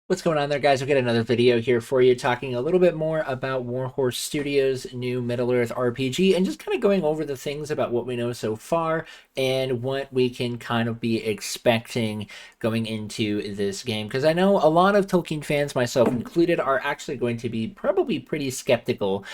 What's going on there, guys? We'll get another video here for you talking a little bit more about Warhorse Studios' new Middle-earth RPG and just kind of going over the things about what we know so far and what we can kind of be expecting going into this game. Because I know a lot of Tolkien fans, myself included, are actually going to be probably pretty skeptical,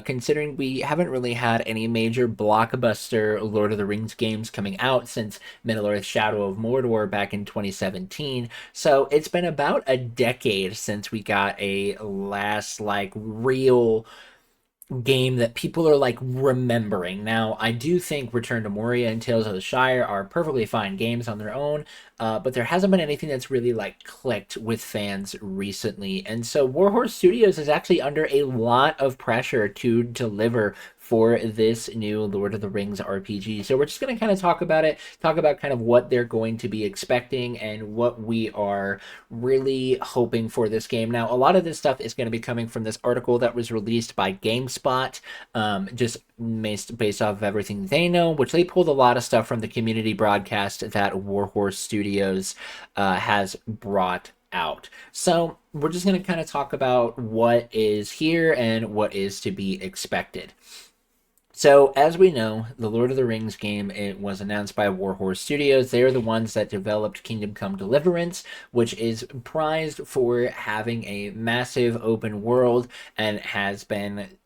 considering we haven't really had any major blockbuster Lord of the Rings games coming out since Middle-earth Shadow of Mordor back in 2017. So it's been about a decade since we got a last real game that people are remembering. Now, I do think Return to Moria and Tales of the Shire are perfectly fine games on their own, but there hasn't been anything that's really clicked with fans recently. And so Warhorse Studios is actually under a lot of pressure to deliver for this new Lord of the Rings RPG. So we're just going to kind of talk about it, talk about kind of what they're going to be expecting and what we are really hoping for this game. Now, a lot of this stuff is going to be coming from this article that was released by GameSpot, just based off of everything they know, which they pulled a lot of stuff from the community broadcast that Warhorse Studios has brought out. So we're just going to kind of talk about what is here and what is to be expected. So, as we know, the Lord of the Rings game, it was announced by Warhorse Studios. They are the ones that developed Kingdom Come Deliverance, which is prized for having a massive open world and has been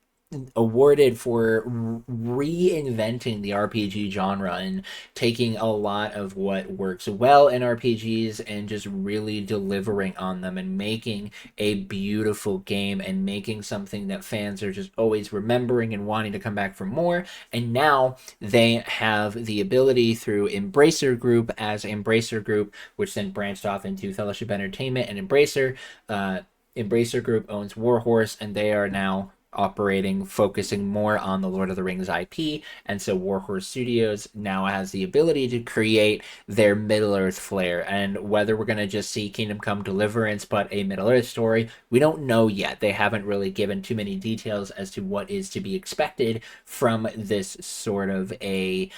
awarded for reinventing the RPG genre and taking a lot of what works well in RPGs and just really delivering on them and making a beautiful game and making something that fans are just always remembering and wanting to come back for more. And now they have the ability through Embracer Group as Embracer Group, which then branched off into Fellowship Entertainment and Embracer. Embracer Group owns Warhorse, and they are now operating, focusing more on the Lord of the Rings IP. And so Warhorse Studios now has the ability to create their Middle-earth flair. And whether we're going to just see Kingdom Come Deliverance, but a Middle-earth story, we don't know yet. They haven't really given too many details as to what is to be expected from this sort of a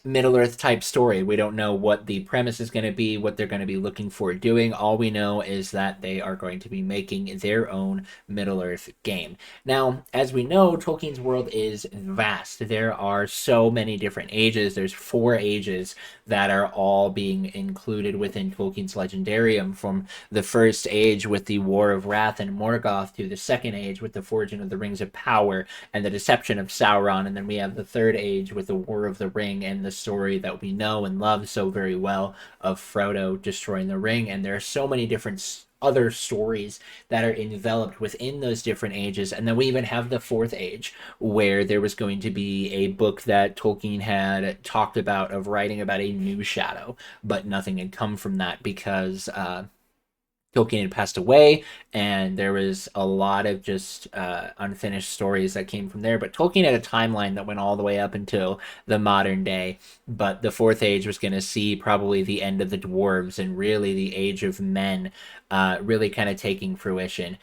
Middle Earth type story. We don't know what the premise is going to be, what they're going to be looking for doing. All we know is that they are going to be making their own Middle Earth game. Now, as we know, Tolkien's world is vast. There are so many different ages. There's 4 ages that are all being included within Tolkien's Legendarium, from the first age with the War of Wrath and Morgoth to the second age with the Forging of the Rings of Power and the Deception of Sauron. And then we have the third age with the War of the Ring and the story that we know and love so very well of Frodo destroying the ring. And there are so many different other stories that are enveloped within those different ages. And then we even have the fourth age, where there was going to be a book that Tolkien had talked about of writing about a new shadow, but nothing had come from that because Tolkien had passed away, and there was a lot of just unfinished stories that came from there. But Tolkien had a timeline that went all the way up until the modern day. But the fourth age was going to see probably the end of the dwarves and really the age of men really kind of taking fruition.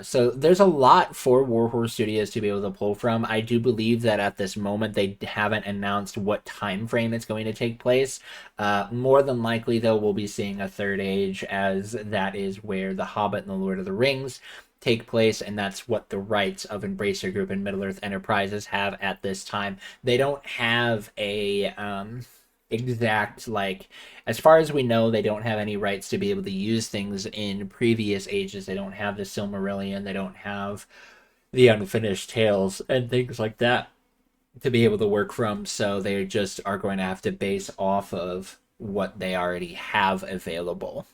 So there's a lot for Warhorse Studios to be able to pull from. I do believe that at this moment they haven't announced what time frame it's going to take place. More than likely, though, we'll be seeing a third age, as that is where The Hobbit and The Lord of the Rings take place, and that's what the rights of Embracer Group and Middle Earth Enterprises have at this time. They don't have a exact, as far as we know, they don't have any rights to be able to use things in previous ages. They don't have the Silmarillion, they don't have the Unfinished Tales and things like that to be able to work from. So they just are going to have to base off of what they already have available.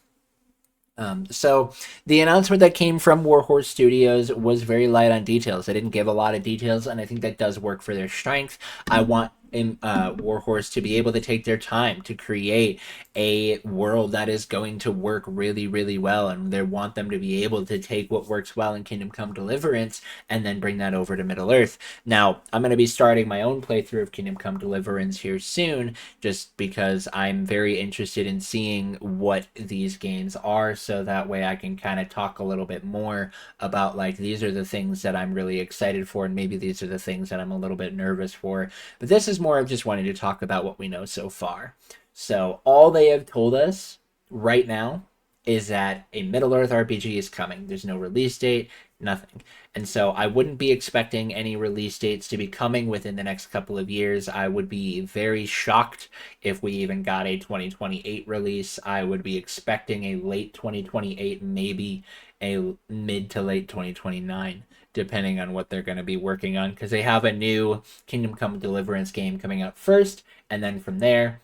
So the announcement that came from Warhorse Studios was very light on details. They didn't give a lot of details, and I think that does work for their strength. I want Warhorse to be able to take their time to create a world that is going to work really, really well, and they want them to be able to take what works well in Kingdom Come Deliverance and then bring that over to Middle Earth. Now, I'm going to be starting my own playthrough of Kingdom Come Deliverance here soon, just because I'm very interested in seeing what these games are, so that way I can kind of talk a little bit more about, these are the things that I'm really excited for, and maybe these are the things that I'm a little bit nervous for. But this is more of just wanting to talk about what we know so far. So all they have told us right now is that a Middle Earth RPG is coming. There's no release date, nothing. And so I wouldn't be expecting any release dates to be coming within the next couple of years. I would be very shocked if we even got a 2028 release. I would be expecting a late 2028, maybe a mid to late 2029, depending on what they're going to be working on, because they have a new Kingdom Come Deliverance game coming out first, and then from there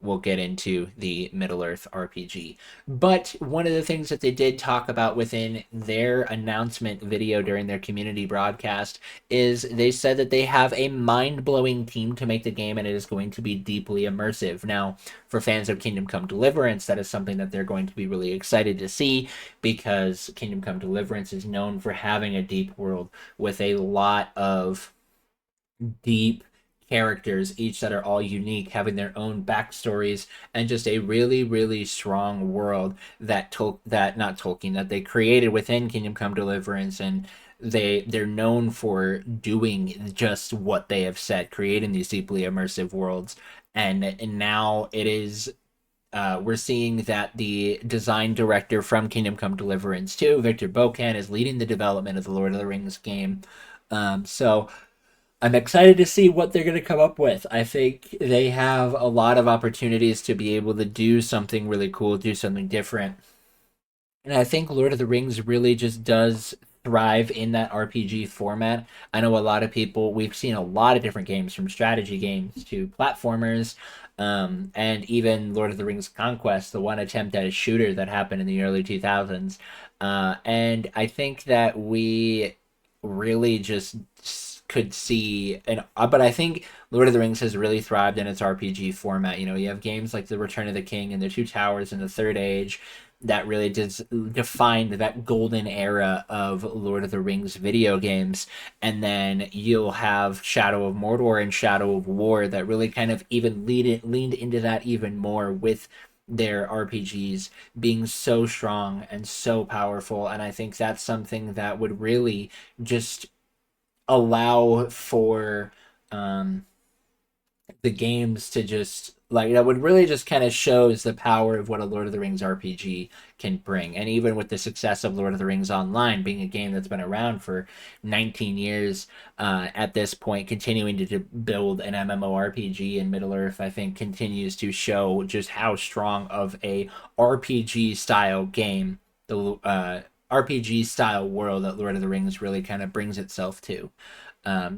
we'll get into the Middle Earth RPG. But one of the things that they did talk about within their announcement video during their community broadcast is they said that they have a mind-blowing team to make the game, and it is going to be deeply immersive. Now, for fans of Kingdom Come Deliverance, that is something that they're going to be really excited to see, because Kingdom Come Deliverance is known for having a deep world with a lot of deep characters, each that are all unique, having their own backstories, and just a really, really strong world that they created within Kingdom Come Deliverance, and they're known for doing just what they have said, creating these deeply immersive worlds. And now it is we're seeing that the design director from Kingdom Come Deliverance 2, Victor Bocan, is leading the development of the Lord of the Rings game. So I'm excited to see what they're going to come up with. I think they have a lot of opportunities to be able to do something really cool, do something different. And I think Lord of the Rings really just does thrive in that RPG format. I know a lot of people, we've seen a lot of different games, from strategy games to platformers, and even Lord of the Rings Conquest, the one attempt at a shooter that happened in the early 2000s. And I think that we really just could see and but I think Lord of the Rings has really thrived in its RPG format. You know, you have games like The Return of the King and The Two Towers and The Third Age that really defined that golden era of Lord of the Rings video games. And then you'll have Shadow of Mordor and Shadow of War that really kind of even leaned into that even more, with their RPGs being so strong and so powerful. And I think that's something that would really just allow for um, the games to just, like, that would really just kind of shows the power of what a Lord of the Rings RPG can bring. And even with the success of Lord of the Rings Online being a game that's been around for 19 years at this point, continuing to build an MMORPG in Middle Earth, I think continues to show just how strong of a RPG style game, the RPG style world, that Lord of the Rings really kind of brings itself to.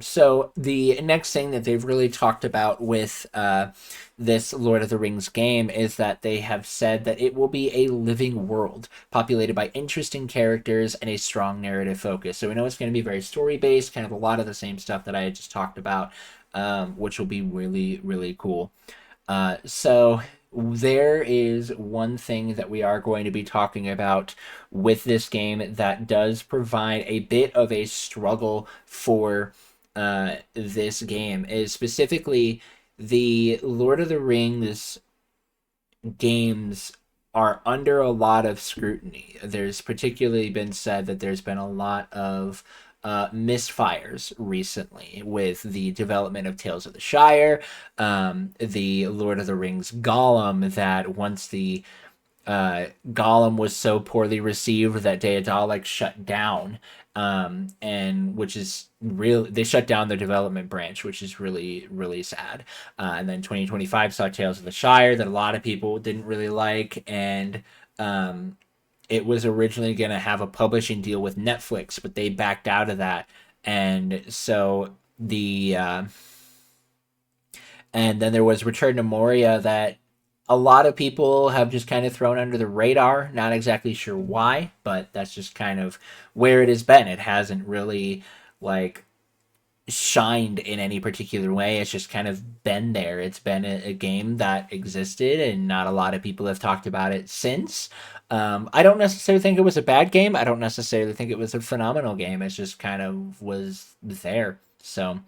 So the next thing that they've really talked about with this Lord of the Rings game is that they have said that it will be a living world populated by interesting characters and a strong narrative focus. So we know it's going to be very story based, kind of a lot of the same stuff that I had just talked about, which will be really, really cool. So there is one thing that we are going to be talking about with this game that does provide a bit of a struggle for this game, is specifically the Lord of the Rings games are under a lot of scrutiny. There's particularly been said that there's been a lot of misfires recently with the development of Tales of the Shire, the Lord of the Rings Gollum, that once the Gollum was so poorly received that Daedalic shut down, and which is real. They shut down their development branch, which is really, really sad. And then 2025 saw Tales of the Shire that a lot of people didn't really like, and it was originally going to have a publishing deal with Netflix, but they backed out of that. And so and then there was Return to Moria that a lot of people have just kind of thrown under the radar. Not exactly sure why, but that's just kind of where it has been. It hasn't really, like, shined in any particular way. It's just kind of been there. It's been a game that existed, and not a lot of people have talked about it since. I don't necessarily think it was a bad game. I don't necessarily think it was a phenomenal game. It just kind of was there. So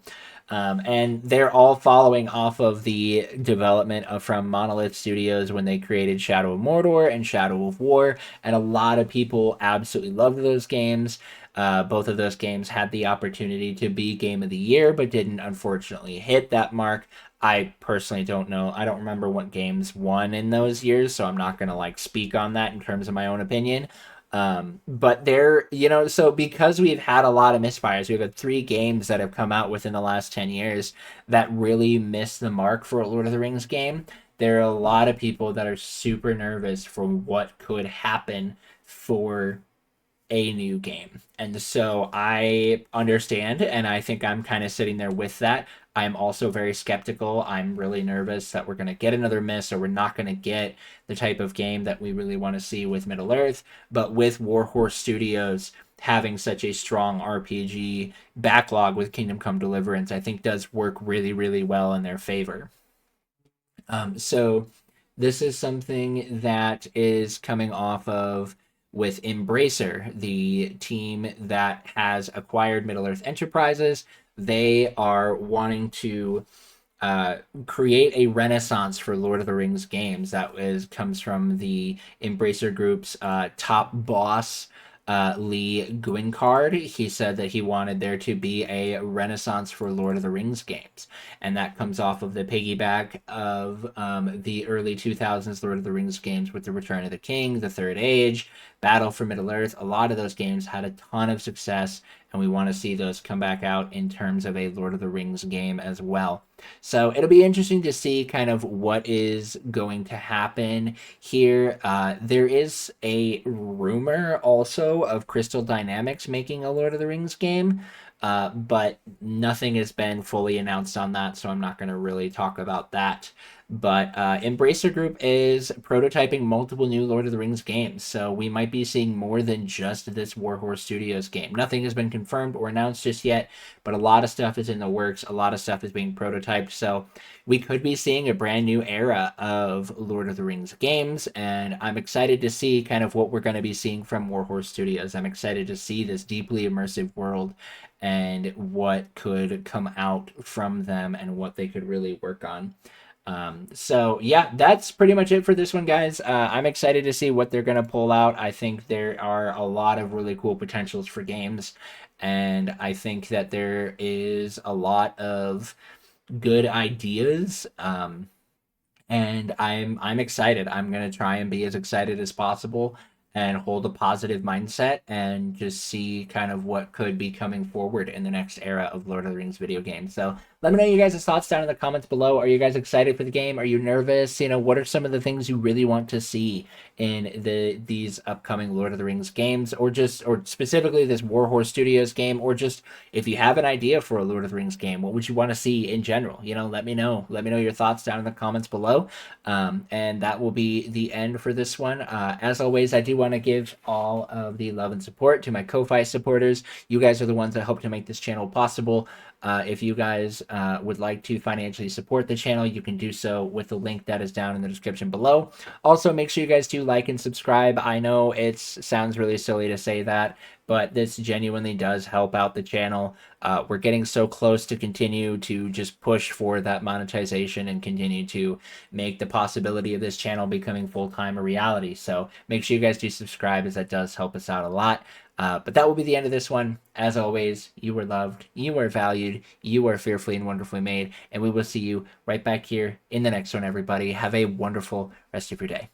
And they're all following off of the development from Monolith Studios when they created Shadow of Mordor and Shadow of War, and a lot of people absolutely loved those games. Both of those games had the opportunity to be Game of the Year, but didn't unfortunately hit that mark. I personally don't know. I don't remember what games won in those years, so I'm not gonna like speak on that in terms of my own opinion. But there, so because we've had a lot of misfires, we've had 3 games that have come out within the last 10 years that really missed the mark for a Lord of the Rings game. There are a lot of people that are super nervous for what could happen for a new game. And so I understand, and I think I'm kind of sitting there with that. I'm also very skeptical. I'm really nervous that we're going to get another miss or we're not going to get the type of game that we really want to see with Middle Earth. But with Warhorse Studios having such a strong RPG backlog with Kingdom Come Deliverance, I think does work really, really well in their favor. So this is something that is coming off of with Embracer, the team that has acquired Middle Earth Enterprises. They are wanting to create a renaissance for Lord of the Rings games. Comes from the Embracer Group's top boss, Lee Guincard. He said that he wanted there to be a renaissance for Lord of the Rings games, and that comes off of the piggyback of the early 2000s Lord of the Rings games with the Return of the King, the Third Age, Battle for Middle Earth. A lot of those games had a ton of success, and we want to see those come back out in terms of a Lord of the Rings game as well. So it'll be interesting to see kind of what is going to happen here. There is a rumor also of Crystal Dynamics making a Lord of the Rings game, but nothing has been fully announced on that, so I'm not going to really talk about that. But Embracer Group is prototyping multiple new Lord of the Rings games, so we might be seeing more than just this Warhorse Studios game. Nothing has been confirmed or announced just yet, but a lot of stuff is in the works. A lot of stuff is being prototyped, so we could be seeing a brand new era of Lord of the Rings games, and I'm excited to see kind of what we're going to be seeing from Warhorse Studios. I'm excited to see this deeply immersive world and what could come out from them and what they could really work on. So yeah, that's pretty much it for this one, guys. I'm excited to see what they're going to pull out. I think there are a lot of really cool potentials for games, and I think that there is a lot of good ideas. And I'm excited. I'm gonna try and be as excited as possible and hold a positive mindset and just see kind of what could be coming forward in the next era of Lord of the Rings video games. So let me know you guys' thoughts down in the comments below. Are you guys excited for the game? Are you nervous? What are some of the things you really want to see in these upcoming Lord of the Rings games, or specifically this Warhorse Studios game, or just if you have an idea for a Lord of the Rings game, what would you want to see in general? Let me know. Let me know your thoughts down in the comments below. And that will be the end for this one. As always, I do want to give all of the love and support to my Ko-Fi supporters. You guys are the ones that help to make this channel possible. If you guys would like to financially support the channel, you can do so with the link that is down in the description below. Also, make sure you guys do like and subscribe. I know it sounds really silly to say that, but this genuinely does help out the channel. We're getting so close to continue to just push for that monetization and continue to make the possibility of this channel becoming full-time a reality. So make sure you guys do subscribe, as that does help us out a lot. But that will be the end of this one. As always, you are loved, you are valued, you are fearfully and wonderfully made, and we will see you right back here in the next one, everybody. Have a wonderful rest of your day.